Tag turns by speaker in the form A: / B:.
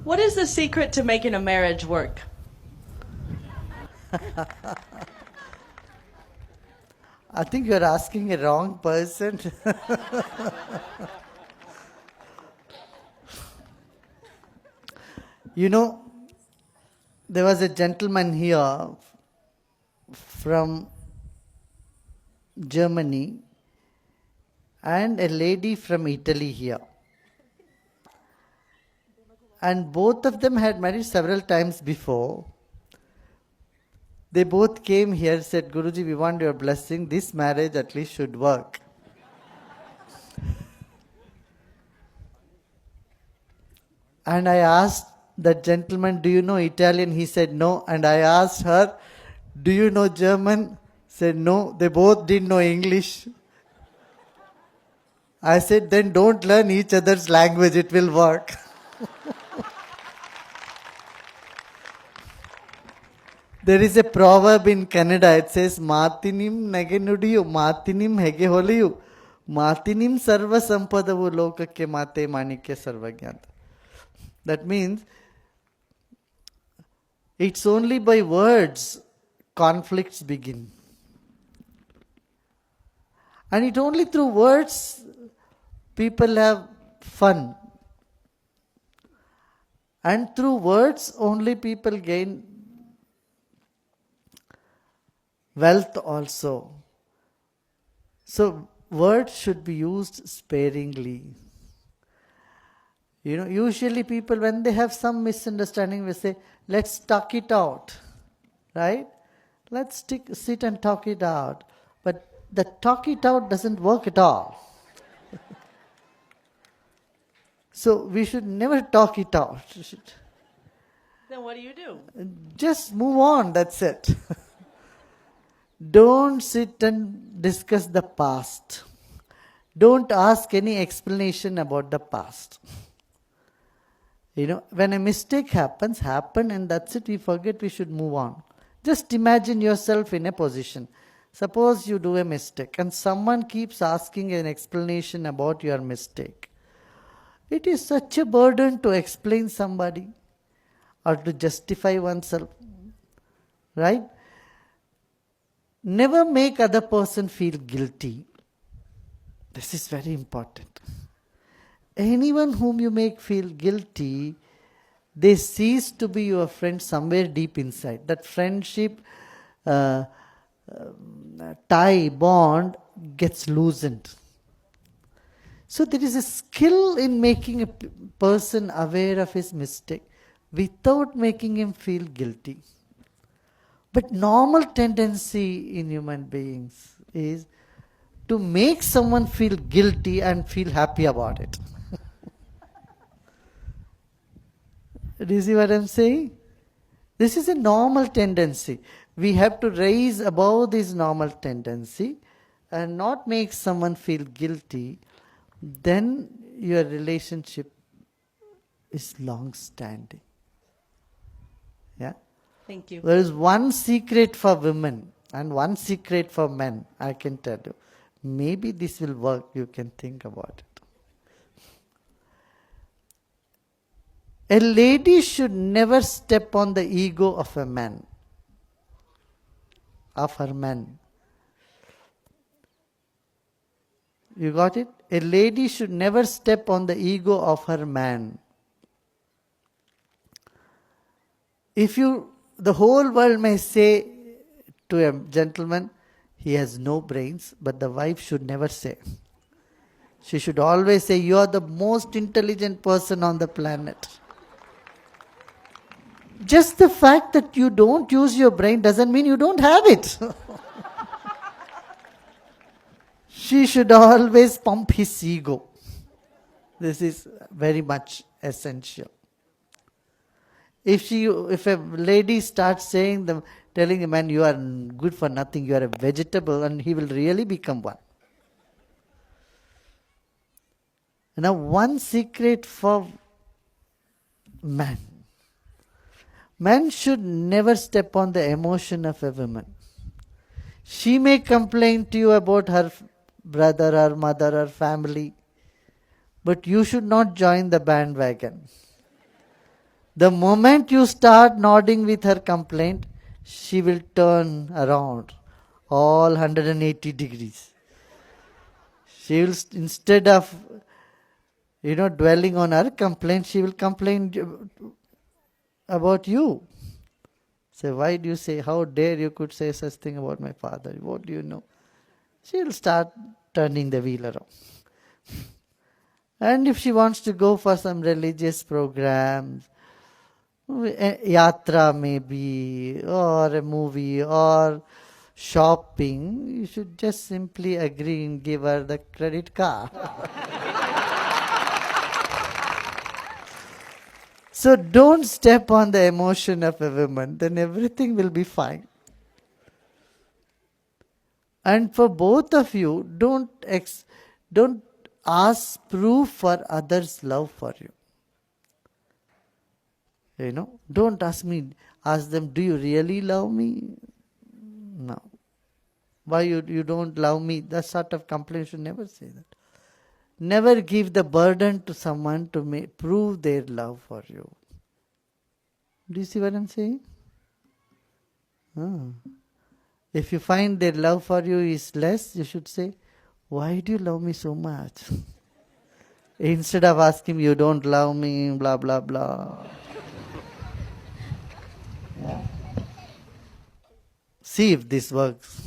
A: What is the secret to making a marriage work?
B: I think you're asking a wrong person. You know, there was a gentleman here from Germany and a lady from Italy here. And both of them had married several times before. They both came here, said, Guruji, we want your blessing. This marriage at least should work. And I asked that gentleman, do you know Italian? He said no. And I asked her, do you know German? Said no. They both didn't know English. I said, then don't learn each other's language. It will work. There is a proverb in Canada. It says, Matinim nagenudiyu, Matinim hege holiyu, Matinim sarva sampadavu lokake mate manike sarvagyanta. That means, it's only by words conflicts begin. And it only through words people have fun. And through words only people gain wealth also. So words should be used sparingly. You know, usually people, when they have some misunderstanding, we say, let's talk it out. Right? Let's sit and talk it out. But the talk it out doesn't work at all. So we should never talk it out.
A: Then what do you do?
B: Just move on, that's it. Don't sit and discuss the past. Don't ask any explanation about the past. You know, when a mistake happened and that's it, we forget, we should move on. Just imagine yourself in a position. Suppose you do a mistake and someone keeps asking an explanation about your mistake. It is such a burden to explain somebody or to justify oneself. Right? Never make other person feel guilty. This is very important. Anyone whom you make feel guilty, they cease to be your friend somewhere deep inside. That friendship tie, bond gets loosened. So there is a skill in making a person aware of his mistake without making him feel guilty. But normal tendency in human beings is to make someone feel guilty and feel happy about it. Do you see what I'm saying? This is a normal tendency. We have to raise above this normal tendency and not make someone feel guilty. Then your relationship is long-standing. Yeah?
A: Thank you.
B: There is one secret for women and one secret for men, I can tell you. Maybe this will work, you can think about it. A lady should never step on the ego of a man, of her man. You got it? A lady should never step on the ego of her man. The whole world may say to a gentleman, he has no brains, but the wife should never say. She should always say, you are the most intelligent person on the planet. Just the fact that you don't use your brain doesn't mean you don't have it. She should always pump his ego. This is very much essential. If a lady starts telling a man, you are good for nothing, you are a vegetable, and he will really become one. Now, one secret for man. Man should never step on the emotion of a woman. She may complain to you about her brother or mother or family, but you should not join the bandwagon. The moment you start nodding with her complaint, she will turn around all 180 degrees. She will, instead of, dwelling on her complaint, she will complain about you. Say, why do you say, how dare you could say such thing about my father? What do you know? She will start turning the wheel around. And if she wants to go for some religious programs, yatra maybe, or a movie, or shopping, you should just simply agree and give her the credit card. So don't step on the emotion of a woman, then everything will be fine. And for both of you, don't ask proof for others' love for you. Don't ask them, do you really love me? No. Why you don't love me? That sort of complaint, should never say that. Never give the burden to someone to prove their love for you. Do you see what I'm saying? If you find their love for you is less, you should say, why do you love me so much? Instead of asking, you don't love me, blah, blah, blah. Yeah. See if this works.